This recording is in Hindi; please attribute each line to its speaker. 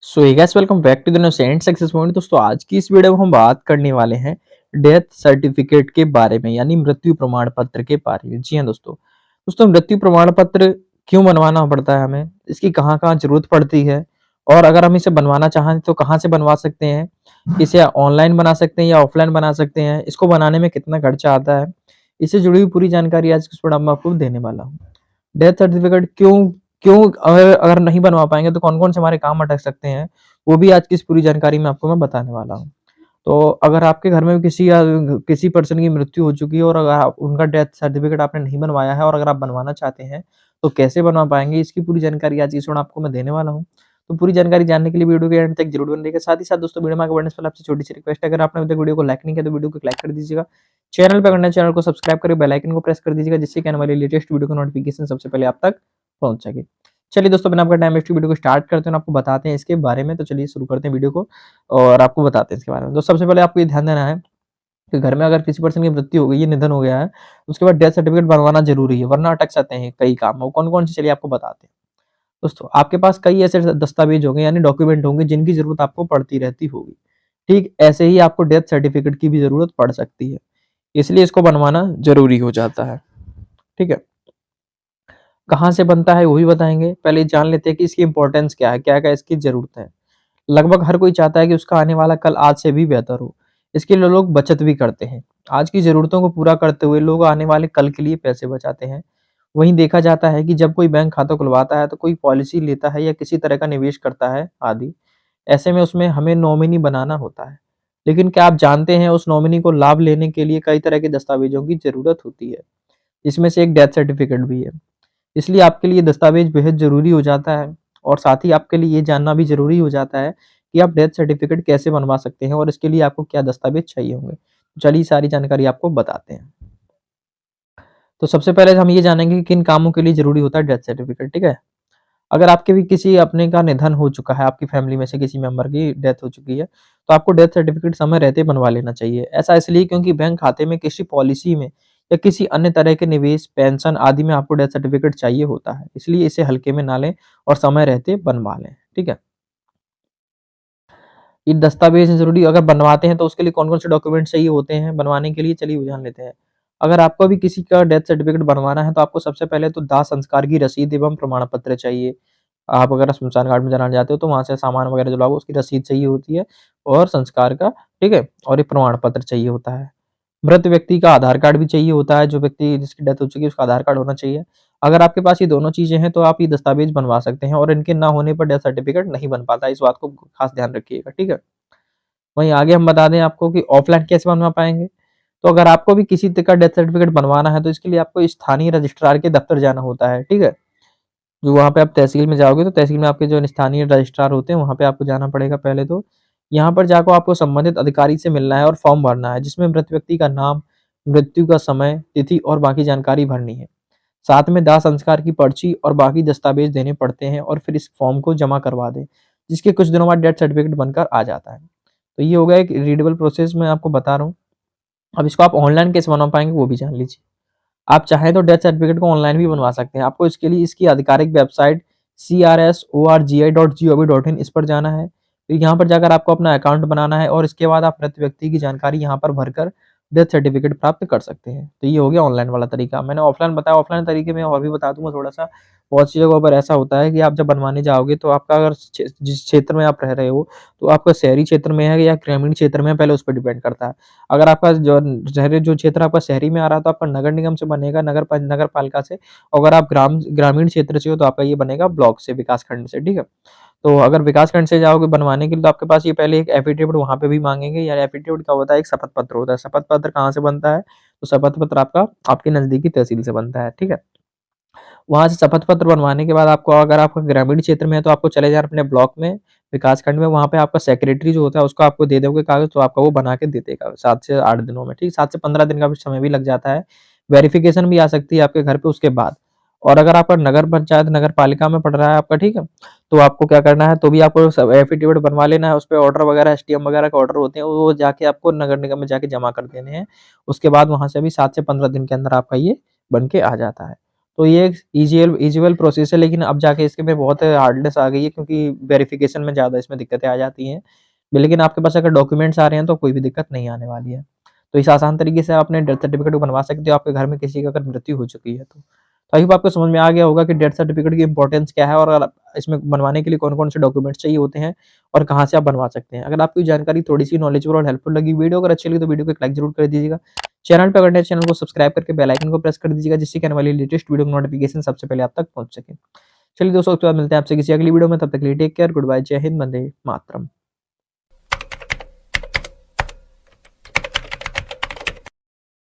Speaker 1: So guys welcome back to the new cent success point. दोस्तों आज की इस वीडियो में हम बात करने वाले हैं डेथ सर्टिफिकेट के बारे में, यानी मृत्यु प्रमाण पत्र के बारे में। जी हाँ दोस्तों, मृत्यु प्रमाण पत्र क्यों बनवाना पड़ता है, हमें इसकी कहाँ कहाँ जरूरत पड़ती है, और अगर हम इसे बनवाना चाहें तो कहाँ से बनवा सकते हैं, इसे ऑनलाइन बना सकते हैं या ऑफलाइन बना सकते हैं, इसको बनाने में कितना खर्चा आता है, इससे जुड़ी हुई पूरी जानकारी आज की इस वीडियो में आपको देने वाला हूँ। डेथ सर्टिफिकेट क्यों क्यों अगर अगर नहीं बनवा पाएंगे तो कौन-कौन से हमारे काम अटक सकते हैं, वो भी आज की इस पूरी जानकारी में आपको मैं बताने वाला हूँ। तो अगर आपके घर में किसी पर्सन की मृत्यु हो चुकी है और अगर आप उनका डेथ सर्टिफिकेट आपने नहीं बनवाया है और अगर आप बनवाना चाहते हैं, तो कैसे बनवा पाएँगे, इसकी पूरी जानकारी आज इस आपको मैं देने वाला हूँ। तो पूरी जानकारी जानने के लिए वीडियो के एंड तक जरूर बने रहिएगा। साथ ही साथ दोस्तों, वीडियो में आगे बढ़ने से पहले आपसे छोटी-सी रिक्वेस्ट है, अगर आपने अभी तक वीडियो को लाइक नहीं किया तो वीडियो को लाइक कर दीजिएगा। चैनल पे करना है, चैनल को सब्सक्राइब करके बेल आइकन को प्रेस कर दीजिएगा, जिससे कि आने वाली लेटेस्ट वीडियो का नोटिफिकेशन सबसे पहले आप तक पहुंच सके। चलिए दोस्तों, बिना आपका टाइम वेस्ट वीडियो को स्टार्ट करते हैं, आपको बताते हैं इसके बारे में। तो चलिए शुरू करते हैं वीडियो को और आपको बताते हैं इसके बारे में। तो सबसे पहले आपको ये ध्यान देना है कि घर में अगर किसी पर्सन की मृत्यु हो गई है, निधन हो गया है, उसके बाद डेथ सर्टिफिकेट बनवाना जरूरी है, वरना अटक सकते हैं कई काम। वो कौन-कौन से, चलिए आपको बताते हैं। दोस्तों, आपके पास कई ऐसे दस्तावेज होंगे, यानी डॉक्यूमेंट होंगे, जिनकी जरूरत आपको पड़ती रहती होगी। ठीक ऐसे ही आपको डेथ सर्टिफिकेट की भी जरूरत पड़ सकती है, इसलिए इसको बनवाना जरूरी हो जाता है। ठीक है, कहाँ से बनता है वो भी बताएंगे। पहले जान लेते हैं कि इसकी इंपॉर्टेंस क्या है, क्या-क्या इसकी जरूरत है। लगभग हर कोई चाहता है कि उसका आने वाला कल आज से भी बेहतर हो। इसके लिए लोग बचत भी करते हैं। आज की ज़रूरतों को पूरा करते हुए लोग आने वाले कल के लिए पैसे बचाते हैं। वहीं देखा जाता है कि जब कोई बैंक खाता खुलवाता है तो कोई पॉलिसी लेता है या किसी तरह का निवेश करता है आदि। ऐसे में उसमें हमें नॉमिनी बनाना होता है। लेकिन क्या आप जानते हैं, उस नॉमिनी को लाभ लेने के लिए कई तरह के दस्तावेजों की ज़रूरत होती है। इसमें से एक डेथ सर्टिफिकेट भी है। इसलिए आपके लिए दस्तावेज बेहद ज़रूरी हो जाता है, और साथ ही आपके लिए ये जानना भी ज़रूरी हो जाता है कि आप डेथ सर्टिफिकेट कैसे बनवा सकते हैं और इसके लिए आपको क्या दस्तावेज चाहिए होंगे। चलिए सारी जानकारी आपको बताते हैं। तो सबसे पहले हम ये जानेंगे कि किन कामों के लिए ज़रूरी होता है डेथ सर्टिफिकेट, ठीक है? अगर आपके भी किसी अपने का निधन हो चुका है, आपकी फैमिली में से किसी मेंबर की डेथ हो चुकी है, तो आपको डेथ सर्टिफिकेट समय रहते बनवा लेना चाहिए। ऐसा इसलिए क्योंकि बैंक खाते में किसी पॉलिसी में या किसी अन्य तरह के निवेश, पेंशन आदि में आपको डेथ सर्टिफिकेट चाहिए होता है। इसलिए इसे हल्के में ना लें और समय रहते बनवा लें, ठीक है? ये दस्तावेज़ ज़रूरी अगर बनवाते हैं तो उसके लिए कौन-कौन से डॉक्यूमेंट चाहिए होते हैं बनवाने के लिए, चलिए वो जान लेते हैं। अगर आपको भी किसी का डेथ सर्टिफिकेट बनवाना है तो आपको सबसे पहले तो दाह संस्कार की रसीद एवं प्रमाण पत्र चाहिए। आप अगर श्मशान घाट में जलाने जाते हो तो वहाँ से सामान वगैरह जो लाओगे उसकी रसीद चाहिए होती है, और संस्कार का, ठीक है? और एक प्रमाण पत्र चाहिए होता है। मृत व्यक्ति का आधार कार्ड भी चाहिए होता है, जो व्यक्ति जिसकी डेथ हो चुकी है उसका आधार कार्ड होना चाहिए। अगर आपके पास ये दोनों चीज़ें हैं तो आप ये दस्तावेज़ बनवा सकते हैं, और इनके ना होने पर डेथ सर्टिफिकेट नहीं बन पाता है, इस बात को खास ध्यान रखिएगा, ठीक है? वहीं आगे हम बता दें आपको कि ऑफलाइन कैसे बनवा पाएँगे। तो अगर आपको भी किसी का डेथ सर्टिफिकेट बनवाना है तो इसके लिए आपको स्थानीय रजिस्ट्रार के दफ्तर जाना होता है, ठीक है? जो वहाँ पे आप तहसील में जाओगे तो तहसील में आपके जो स्थानीय रजिस्ट्रार होते हैं वहाँ पे आपको जाना पड़ेगा पहले तो। यहाँ पर जाकर आपको संबंधित अधिकारी से मिलना है और फॉर्म भरना है, जिसमें मृत व्यक्ति का नाम, मृत्यु का समय, तिथि और बाकी जानकारी भरनी है। साथ में दाह संस्कार की पर्ची और बाकी दस्तावेज देने पड़ते हैं, और फिर इस फॉर्म को जमा करवा दें, जिसके कुछ दिनों बाद डेथ सर्टिफिकेट बनकर आ जाता है। तो ये हो गया एक रीडेबल प्रोसेस मैं आपको बता रहा हूँ। अब इसको आप ऑनलाइन कैसे बनवा पाएँगे वो भी जान लीजिए। आप चाहें तो डेथ सर्टिफिकेट को ऑनलाइन भी बनवा सकते हैं। आपको इसके लिए इसकी आधिकारिक वेबसाइट crsorgi.gov.in इस पर जाना है। फिर यहाँ पर जाकर आपको अपना अकाउंट बनाना है, और इसके बाद आप मृत व्यक्ति की जानकारी यहाँ पर भरकर डेथ सर्टिफिकेट प्राप्त कर सकते हैं। तो ये हो गया ऑनलाइन वाला तरीका। मैंने ऑफलाइन बताया, ऑफलाइन तरीके में और भी बता दूँगा थोड़ा-सा। बहुत सी जगहों पर ऐसा होता है कि आप जब बनवाने जाओगे तो आपका अगर जिस क्षेत्र में आप रह रहे हो, तो आपका शहरी क्षेत्र में है या ग्रामीण क्षेत्र में है, पहले उस पर डिपेंड करता है। अगर आपका जो क्षेत्र आपका शहरी में आ रहा है तो आपका नगर निगम से बनेगा, नगर पालिका से। अगर आप ग्रामीण क्षेत्र से हो तो आपका ये बनेगा ब्लॉक से, विकास खंड से, ठीक है? तो अगर विकास खंड से जाओगे बनवाने के लिए तो आपके पास ये पहले एक एफिडेविट वहाँ पे भी माँगेंगे। या एफिडेविट क्या होता है, एक शपथ पत्र होता है। शपथ पत्र कहाँ से बनता है? तो शपथ पत्र आपका आपके नज़दीकी तहसील से बनता है, ठीक है? वहाँ से शपथ पत्र बनवाने के बाद आपको, अगर आपका ग्रामीण क्षेत्र में है तो आपको चले जाना अपने ब्लॉक में, विकासखंड में। वहाँ पे आपका सेक्रेटरी जो होता है उसको आपको दे दोगे कागज़, तो आपका वो बना के दे देगा 7 से 8 दिनों में, ठीक? 7 से 15 दिन का भी समय भी लग जाता है। वेरिफ़िकेशन भी आ सकती है आपके घर पे उसके बाद। और अगर आपका नगर पंचायत, नगर पालिका में पड़ रहा है आपका, ठीक है? तो आपको क्या करना है, तो भी आपको सब एफिडेविट बनवा लेना है। उसपे ऑर्डर वगैरह, एसडीएम वगैरह के ऑर्डर होते हैं, वो जाके आपको नगर निगम में जाके जमा कर देने हैं। उसके बाद वहाँ से भी 7 से 15 दिन के अंदर आपका ये बन के आ जाता है। तो ये एक ईज़ीवेल प्रोसेस है, लेकिन अब जाके इसके में बहुत हार्डनेस आ गई है, क्योंकि वेरिफ़िकेशन में ज़्यादा इसमें दिक्कतें आ जाती हैं। लेकिन आपके पास अगर डॉक्यूमेंट्स आ रहे हैं तो कोई भी दिक्कत नहीं आने वाली है। तो इस आसान तरीके से आप अपने डेथ सर्टिफ़िकेट को बनवा सकते हो, आपके घर में किसी की अगर मृत्यु हो चुकी है तो। आई होप आपको समझ में आ गया होगा कि डेथ सर्टिफ़िकेट की इम्पोर्टेंस क्या है, और अगर इसमें बनवाने के लिए कौन-कौन से डॉक्यूमेंट्स चाहिए होते हैं और कहाँ से आप बनवा सकते हैं। अगर आपको ये जानकारी थोड़ी-सी नॉलेजेबल और हेल्पफुल लगी, वीडियो अगर अच्छी लगी तो वीडियो को एक लाइक ज़रूर कर दीजिएगा। चैनल पे अगर नए, चैनल को सब्सक्राइब करके बेल आइकन को प्रेस कर दीजिएगा, जिससे कि आने वाली लेटेस्ट वीडियो की नोटिफ़िकेशन सबसे पहले आप तक पहुँच सके। चलिए दोस्तों, उसके बाद मिलते हैं आपसे किसी अगली वीडियो में, तब तक के लिए टेक केयर, गुड बाय, जय हिंद, वंदे मातरम।